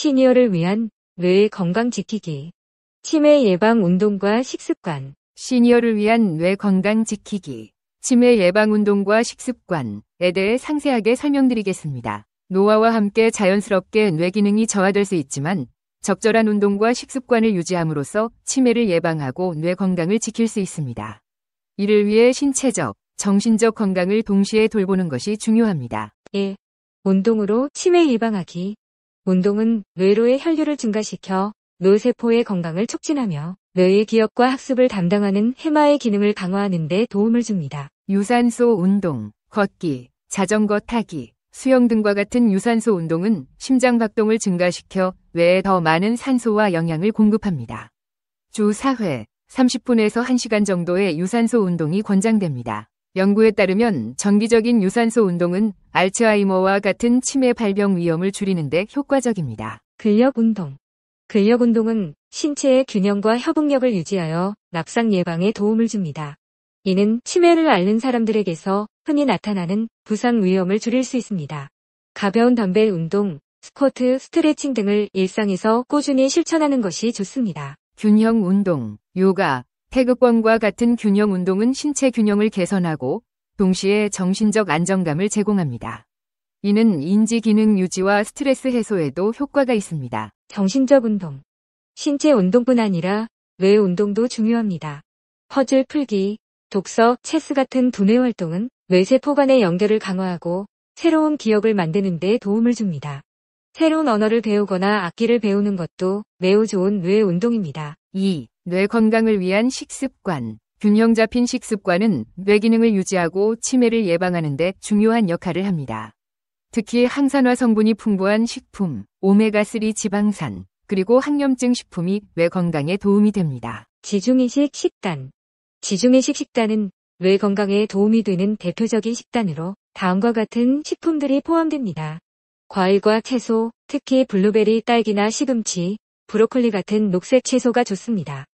시니어를 위한 뇌의 건강 지키기. 치매 예방 운동과 식습관. 시니어를 위한 뇌 건강 지키기. 치매 예방 운동과 식습관에 대해 상세하게 설명드리겠습니다. 노화와 함께 자연스럽게 뇌 기능이 저하될 수 있지만 적절한 운동과 식습관을 유지함으로써 치매를 예방하고 뇌 건강을 지킬 수 있습니다. 이를 위해 신체적, 정신적 건강을 동시에 돌보는 것이 중요합니다. 1. 운동으로 치매 예방하기. 운동은 뇌로의 혈류를 증가시켜 뇌세포의 건강을 촉진하며 뇌의 기억과 학습을 담당하는 해마의 기능을 강화하는 데 도움을 줍니다. 유산소 운동, 걷기, 자전거 타기, 수영 등과 같은 유산소 운동은 심장 박동을 증가시켜 뇌에 더 많은 산소와 영양을 공급합니다. 주 4회, 30분에서 1시간 정도의 유산소 운동이 권장됩니다. 연구에 따르면 정기적인 유산소 운동은 알츠하이머와 같은 치매 발병 위험을 줄이는 데 효과적입니다. 근력 운동. 근력 운동은 신체의 균형과 협응력을 유지하여 납상 예방에 도움을 줍니다. 이는 치매를 앓는 사람들에게서 흔히 나타나는 부상 위험을 줄일 수 있습니다. 가벼운 덤벨 운동, 스쿼트, 스트레칭 등을 일상에서 꾸준히 실천하는 것이 좋습니다. 균형 운동, 요가, 태극권과 같은 균형 운동은 신체 균형을 개선하고 동시에 정신적 안정감을 제공합니다. 이는 인지 기능 유지와 스트레스 해소에도 효과가 있습니다. 정신적 운동. 신체 운동뿐 아니라 뇌 운동도 중요합니다. 퍼즐 풀기, 독서, 체스 같은 두뇌 활동은 뇌세포 간의 연결을 강화하고 새로운 기억을 만드는 데 도움을 줍니다. 새로운 언어를 배우거나 악기를 배우는 것도 매우 좋은 뇌 운동입니다. 2. 뇌 건강을 위한 식습관. 균형 잡힌 식습관은 뇌 기능을 유지하고 치매를 예방하는 데 중요한 역할을 합니다. 특히 항산화 성분이 풍부한 식품, 오메가3 지방산, 그리고 항염증 식품이 뇌 건강에 도움이 됩니다. 지중이식 식단. 지중해식 식단은 뇌 건강에 도움이 되는 대표적인 식단으로 다음과 같은 식품들이 포함됩니다. 과일과 채소, 특히 블루베리, 딸기나 시금치, 브로콜리 같은 녹색 채소가 좋습니다.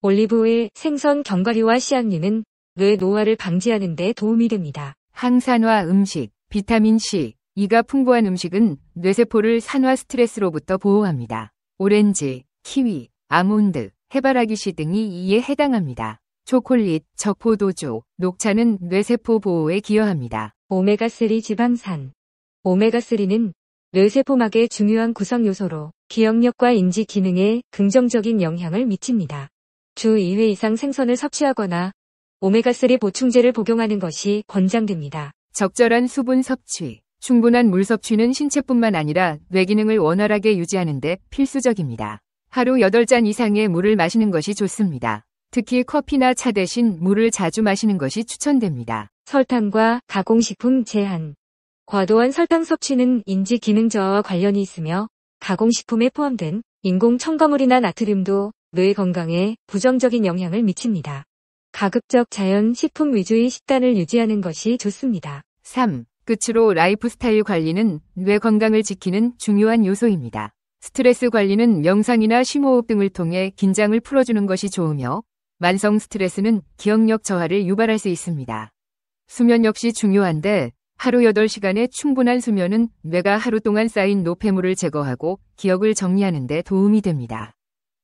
올리브오일, 생선, 견과류와 씨앗류는 뇌 노화를 방지하는 데 도움이 됩니다. 항산화 음식, 비타민C, E가 풍부한 음식은 뇌세포를 산화 스트레스로부터 보호합니다. 오렌지, 키위, 아몬드, 해바라기씨 등이 이에 해당합니다. 초콜릿, 적포도주, 녹차는 뇌세포 보호에 기여합니다. 오메가3 지방산. 오메가3는 뇌세포막의 중요한 구성 요소로 기억력과 인지 기능에 긍정적인 영향을 미칩니다. 주 2회 이상 생선을 섭취하거나 오메가3 보충제를 복용하는 것이 권장됩니다. 적절한 수분 섭취. 충분한 물 섭취는 신체뿐만 아니라 뇌 기능을 원활하게 유지하는 데 필수적입니다. 하루 8잔 이상의 물을 마시는 것이 좋습니다. 특히 커피나 차 대신 물을 자주 마시는 것이 추천됩니다. 설탕과 가공식품 제한. 과도한 설탕 섭취는 인지 기능 저하와 관련이 있으며 가공식품에 포함된 인공 첨가물이나 나트륨도 뇌 건강에 부정적인 영향을 미칩니다. 가급적 자연 식품 위주의 식단을 유지하는 것이 좋습니다. 3. 끝으로 라이프 스타일 관리는 뇌 건강을 지키는 중요한 요소입니다. 스트레스 관리는 명상이나 심호흡 등을 통해 긴장을 풀어주는 것이 좋으며 만성 스트레스는 기억력 저하를 유발할 수 있습니다. 수면 역시 중요한데 하루 8시간의 충분한 수면은 뇌가 하루 동안 쌓인 노폐물을 제거하고 기억을 정리하는 데 도움이 됩니다.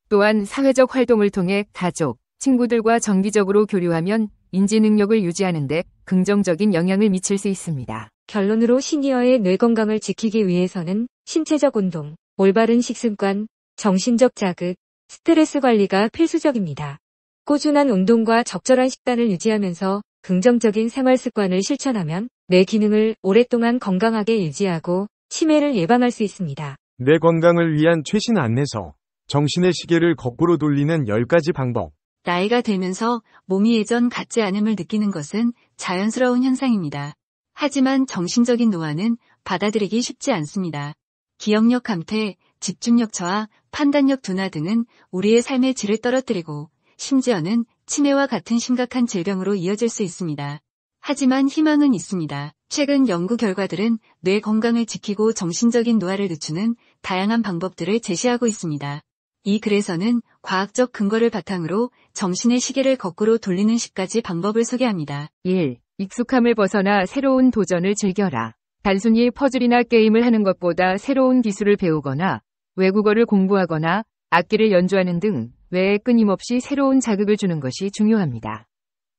또한 사회적 활동을 통해 가족, 친구들과 정기적으로 교류하면 인지 능력을 유지하는 데 긍정적인 영향을 미칠 수 있습니다. 결론으로 시니어의 뇌 건강을 지키기 위해서는 신체적 운동, 올바른 식습관, 정신적 자극, 스트레스 관리가 필수적입니다. 꾸준한 운동과 적절한 식단을 유지하면서 긍정적인 생활 습관을 실천하면 뇌 기능을 오랫동안 건강하게 유지하고 치매를 예방할 수 있습니다. 뇌 건강을 위한 최신 안내서. 정신의 시계를 거꾸로 돌리는 10가지 방법. 나이가 들면서 몸이 예전 같지 않음을 느끼는 것은 자연스러운 현상입니다. 하지만 정신적인 노화는 받아들이기 쉽지 않습니다. 기억력 감퇴, 집중력 저하, 판단력 둔화 등은 우리의 삶의 질을 떨어뜨리고 심지어는 치매와 같은 심각한 질병으로 이어질 수 있습니다. 하지만 희망은 있습니다. 최근 연구 결과들은 뇌 건강을 지키고 정신적인 노화를 늦추는 다양한 방법들을 제시하고 있습니다. 이 글에서는 과학적 근거를 바탕으로 정신의 시계를 거꾸로 돌리는 10가지 방법을 소개합니다. 1. 익숙함을 벗어나 새로운 도전을 즐겨라. 단순히 퍼즐이나 게임을 하는 것보다 새로운 기술을 배우거나 외국어를 공부하거나 악기를 연주하는 등 뇌에 끊임없이 새로운 자극을 주는 것이 중요합니다.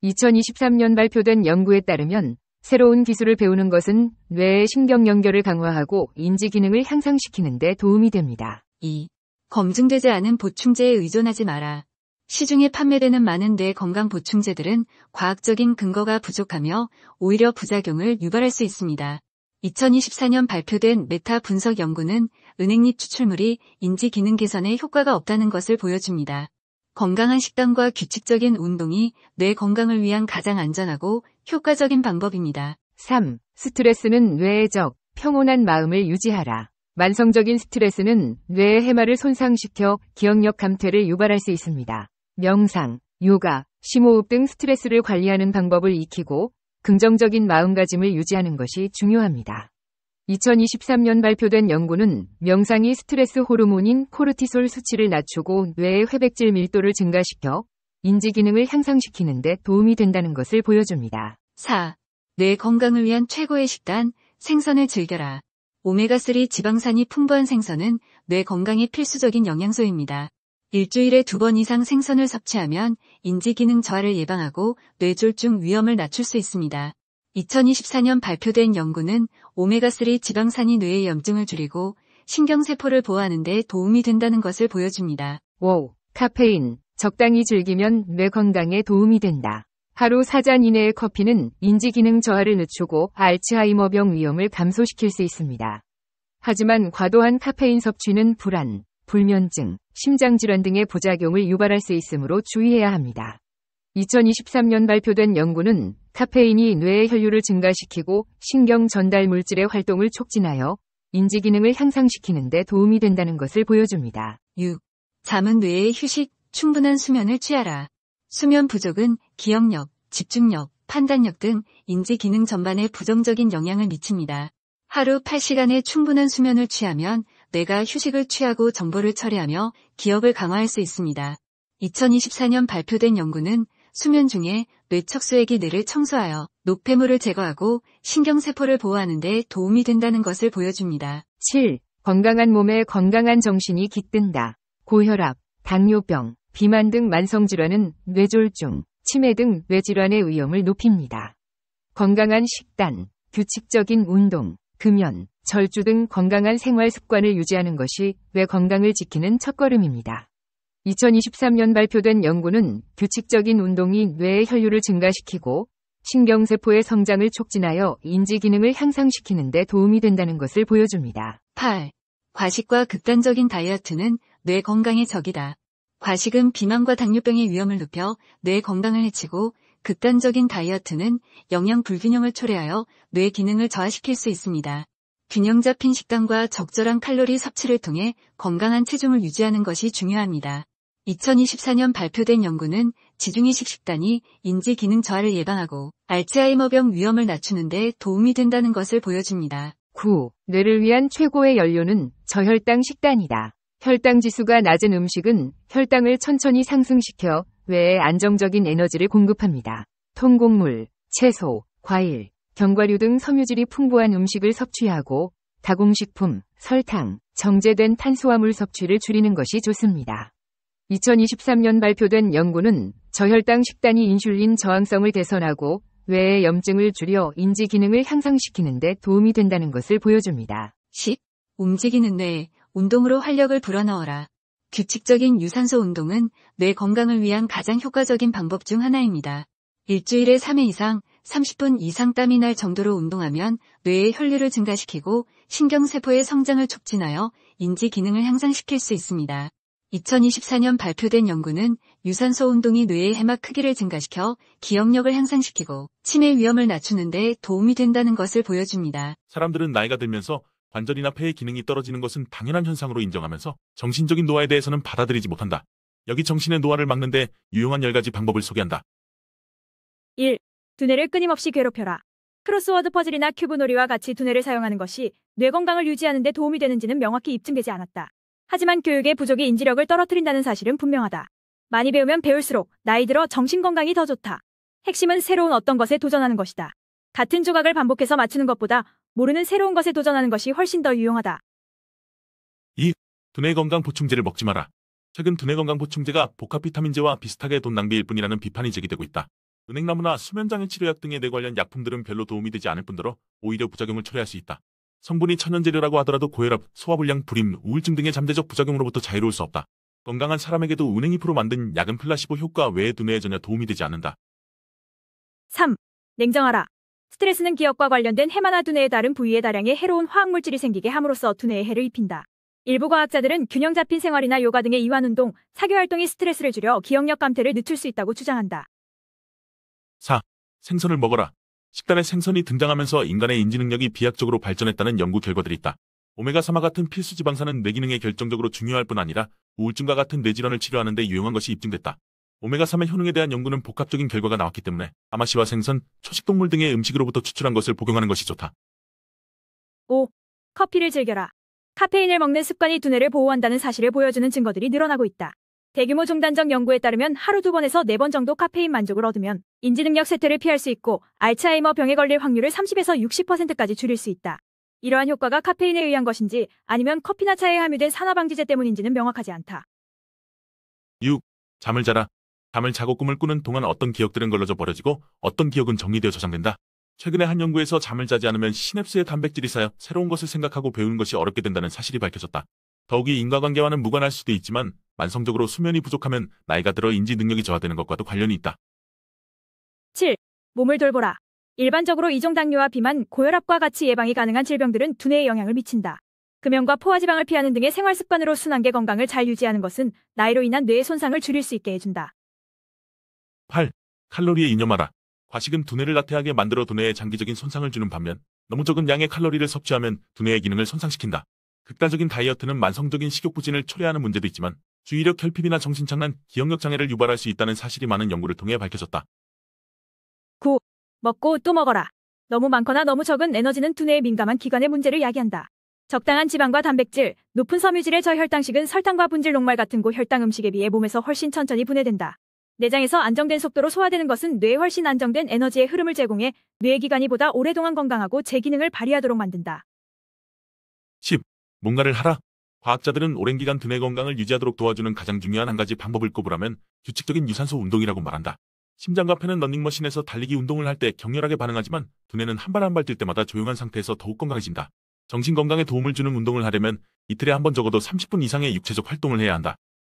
2023년 발표된 연구에 따르면 새로운 기술을 배우는 것은 뇌의 신경 연결을 강화하고 인지 기능을 향상시키는 데 도움이 됩니다. 2. 검증되지 않은 보충제에 의존하지 마라. 시중에 판매되는 많은 뇌 건강 보충제들은 과학적인 근거가 부족하며 오히려 부작용을 유발할 수 있습니다. 2024년 발표된 메타 분석 연구는 은행잎 추출물이 인지 기능 개선에 효과가 없다는 것을 보여줍니다. 건강한 식단과 규칙적인 운동이 뇌 건강을 위한 가장 안전하고 효과적인 방법입니다. 3. 스트레스는 뇌의 적, 평온한 마음을 유지하라. 만성적인 스트레스는 뇌의 해마를 손상시켜 기억력 감퇴를 유발할 수 있습니다. 명상, 요가, 심호흡 등 스트레스를 관리하는 방법을 익히고 긍정적인 마음가짐을 유지하는 것이 중요합니다. 2023년 발표된 연구는 명상이 스트레스 호르몬인 코르티솔 수치를 낮추고 뇌의 회백질 밀도를 증가시켜 인지 기능을 향상시키는 데 도움이 된다는 것을 보여줍니다. 4. 뇌 건강을 위한 최고의 식단, 생선을 즐겨라. 오메가3 지방산이 풍부한 생선은 뇌 건강에 필수적인 영양소입니다. 일주일에 2번 이상 생선을 섭취하면 인지 기능 저하를 예방하고 뇌졸중 위험을 낮출 수 있습니다. 2024년 발표된 연구는 오메가3 지방산이 뇌의 염증을 줄이고 신경세포를 보호하는 데 도움이 된다는 것을 보여줍니다. 5. 카페인, 적당히 즐기면 뇌 건강에 도움이 된다. 하루 4잔 이내의 커피는 인지 기능 저하를 늦추고 알츠하이머병 위험을 감소시킬 수 있습니다. 하지만 과도한 카페인 섭취는 불안, 불면증, 심장질환 등의 부작용을 유발할 수 있으므로 주의해야 합니다. 2023년 발표된 연구는 카페인이 뇌의 혈류를 증가시키고 신경 전달 물질의 활동을 촉진하여 인지 기능을 향상시키는 데 도움이 된다는 것을 보여줍니다. 6. 잠은 뇌의 휴식, 충분한 수면을 취하라. 수면 부족은 기억력, 집중력, 판단력 등 인지 기능 전반에 부정적인 영향을 미칩니다. 하루 8시간의 충분한 수면을 취하면 뇌가 휴식을 취하고 정보를 처리하며 기억을 강화할 수 있습니다. 2024년 발표된 연구는 수면 중에 뇌척수액이 뇌를 청소하여 노폐물을 제거하고 신경세포를 보호하는 데 도움이 된다는 것을 보여줍니다. 7. 건강한 몸에 건강한 정신이 깃든다. 고혈압, 당뇨병, 비만 등 만성질환은 뇌졸중, 치매 등 뇌질환의 위험을 높입니다. 건강한 식단, 규칙적인 운동, 금연, 절주 등 건강한 생활 습관을 유지하는 것이 뇌 건강을 지키는 첫걸음입니다. 2023년 발표된 연구는 규칙적인 운동이 뇌의 혈류를 증가시키고 신경세포의 성장을 촉진하여 인지 기능을 향상시키는 데 도움이 된다는 것을 보여줍니다. 8. 과식과 극단적인 다이어트는 뇌 건강의 적이다. 과식은 비만과 당뇨병의 위험을 높여 뇌 건강을 해치고 극단적인 다이어트는 영양 불균형을 초래하여 뇌 기능을 저하시킬 수 있습니다. 균형 잡힌 식단과 적절한 칼로리 섭취를 통해 건강한 체중을 유지하는 것이 중요합니다. 2024년 발표된 연구는 지중해식 식단이 인지 기능 저하를 예방하고 알츠하이머병 위험을 낮추는 데 도움이 된다는 것을 보여줍니다. 9. 뇌를 위한 최고의 연료는 저혈당 식단이다. 혈당 지수가 낮은 음식은 혈당을 천천히 상승시켜 뇌에 안정적인 에너지를 공급합니다. 통곡물, 채소, 과일, 견과류 등 섬유질이 풍부한 음식을 섭취하고 가공식품, 설탕, 정제된 탄수화물 섭취를 줄이는 것이 좋습니다. 2023년 발표된 연구는 저혈당 식단이 인슐린 저항성을 개선하고 뇌의 염증을 줄여 인지 기능을 향상시키는 데 도움이 된다는 것을 보여줍니다. 10. 움직이는 뇌, 운동으로 활력을 불어넣어라. 규칙적인 유산소 운동은 뇌 건강을 위한 가장 효과적인 방법 중 하나입니다. 일주일에 3회 이상, 30분 이상 땀이 날 정도로 운동하면 뇌의 혈류를 증가시키고 신경세포의 성장을 촉진하여 인지 기능을 향상시킬 수 있습니다. 2024년 발표된 연구는 유산소 운동이 뇌의 해막 크기를 증가시켜 기억력을 향상시키고 치매 위험을 낮추는 데 도움이 된다는 것을 보여줍니다. 사람들은 나이가 들면서 관절이나 폐의 기능이 떨어지는 것은 당연한 현상으로 인정하면서 정신적인 노화에 대해서는 받아들이지 못한다. 여기 정신의 노화를 막는데 유용한 10가지 방법을 소개한다. 1. 두뇌를 끊임없이 괴롭혀라. 크로스워드 퍼즐이나 큐브 놀이와 같이 두뇌를 사용하는 것이 뇌 건강을 유지하는 데 도움이 되는지는 명확히 입증되지 않았다. 하지만 교육의 부족이 인지력을 떨어뜨린다는 사실은 분명하다. 많이 배우면 배울수록 나이 들어 정신건강이 더 좋다. 핵심은 새로운 어떤 것에 도전하는 것이다. 같은 조각을 반복해서 맞추는 것보다 모르는 새로운 것에 도전하는 것이 훨씬 더 유용하다. 2. 두뇌 건강 보충제를 먹지 마라. 최근 두뇌 건강 보충제가 복합 비타민제와 비슷하게 돈 낭비일 뿐이라는 비판이 제기되고 있다. 은행나무나 수면장애 치료약 등의 뇌 관련 약품들은 별로 도움이 되지 않을 뿐더러 오히려 부작용을 초래할 수 있다. 성분이 천연재료라고 하더라도 고혈압, 소화불량, 불임, 우울증 등의 잠재적 부작용으로부터 자유로울 수 없다. 건강한 사람에게도 은행잎으로 만든 약은 플라시보 효과 외에 두뇌에 전혀 도움이 되지 않는다. 3. 냉정하라. 스트레스는 기억과 관련된 해마나 두뇌의 다른 부위에 다량의 해로운 화학물질이 생기게 함으로써 두뇌에 해를 입힌다. 일부 과학자들은 균형 잡힌 생활이나 요가 등의 이완운동, 사교활동이 스트레스를 줄여 기억력 감퇴를 늦출 수 있다고 주장한다. 4. 생선을 먹어라. 식단에 생선이 등장하면서 인간의 인지 능력이 비약적으로 발전했다는 연구 결과들이 있다. 오메가3와 같은 필수 지방산은 뇌 기능에 결정적으로 중요할 뿐 아니라 우울증과 같은 뇌질환을 치료하는 데 유용한 것이 입증됐다. 오메가3의 효능에 대한 연구는 복합적인 결과가 나왔기 때문에 아마씨와 생선, 초식동물 등의 음식으로부터 추출한 것을 복용하는 것이 좋다. 5. 커피를 즐겨라. 카페인을 먹는 습관이 두뇌를 보호한다는 사실을 보여주는 증거들이 늘어나고 있다. 대규모 종단적 연구에 따르면 하루 2번에서 4번 정도 카페인 만족을 얻으면 인지능력 쇠퇴를 피할 수 있고 알츠하이머 병에 걸릴 확률을 30에서 60%까지 줄일 수 있다. 이러한 효과가 카페인에 의한 것인지 아니면 커피나 차에 함유된 산화방지제 때문인지는 명확하지 않다. 6. 잠을 자라. 잠을 자고 꿈을 꾸는 동안 어떤 기억들은 걸러져 버려지고 어떤 기억은 정리되어 저장된다. 최근에 한 연구에서 잠을 자지 않으면 시냅스에 단백질이 쌓여 새로운 것을 생각하고 배우는 것이 어렵게 된다는 사실이 밝혀졌다. 더욱이 인과관계와는 무관할 수도 있지만 만성적으로 수면이 부족하면 나이가 들어 인지 능력이 저하되는 것과도 관련이 있다. 7. 몸을 돌보라. 일반적으로 이종당뇨와 비만, 고혈압과 같이 예방이 가능한 질병들은 두뇌에 영향을 미친다. 금연과 포화지방을 피하는 등의 생활습관으로 순환계 건강을 잘 유지하는 것은 나이로 인한 뇌의 손상을 줄일 수 있게 해준다. 8. 칼로리에 이념하라. 과식은 두뇌를 나태하게 만들어 두뇌에 장기적인 손상을 주는 반면 너무 적은 양의 칼로리를 섭취하면 두뇌의 기능을 손상시킨다. 극단적인 다이어트는 만성적인 식욕부진을 초래하는 문제도 있지만 주의력 결핍이나 정신착란, 기억력 장애를 유발할 수 있다는 사실이 많은 연구를 통해 밝혀졌다. 9. 먹고 또 먹어라. 너무 많거나 너무 적은 에너지는 두뇌에 민감한 기관의 문제를 야기한다. 적당한 지방과 단백질, 높은 섬유질의 저혈당식은 설탕과 분질 녹말 같은 고혈당 음식에 비해 몸에서 훨씬 천천히 분해된다. 내장에서 안정된 속도로 소화되는 것은 뇌에 훨씬 안정된 에너지의 흐름을 제공해 뇌의 기관이 보다 오랫동안 건강하고 제 기능을 발휘하도록 만든다. 10. 뭔가를 하라. 과학자들은 오랜 기간 두뇌 건강을 유지하도록 도와주는 가장 중요한 한 가지 방법을 꼽으라면 규칙적인 유산소 운동이라고 말한다. 심장과 폐는 러닝머신에서 달리기 운동을 할 때 격렬하게 반응하지만 두뇌는 한 발 한 발 뛸 때마다 조용한 상태에서 더욱 건강해진다. 정신 건강에 도움을 주는 운동을 하려면 이틀에 한 번 적어도 30분 이상의 육체적 활동을 해야 한다.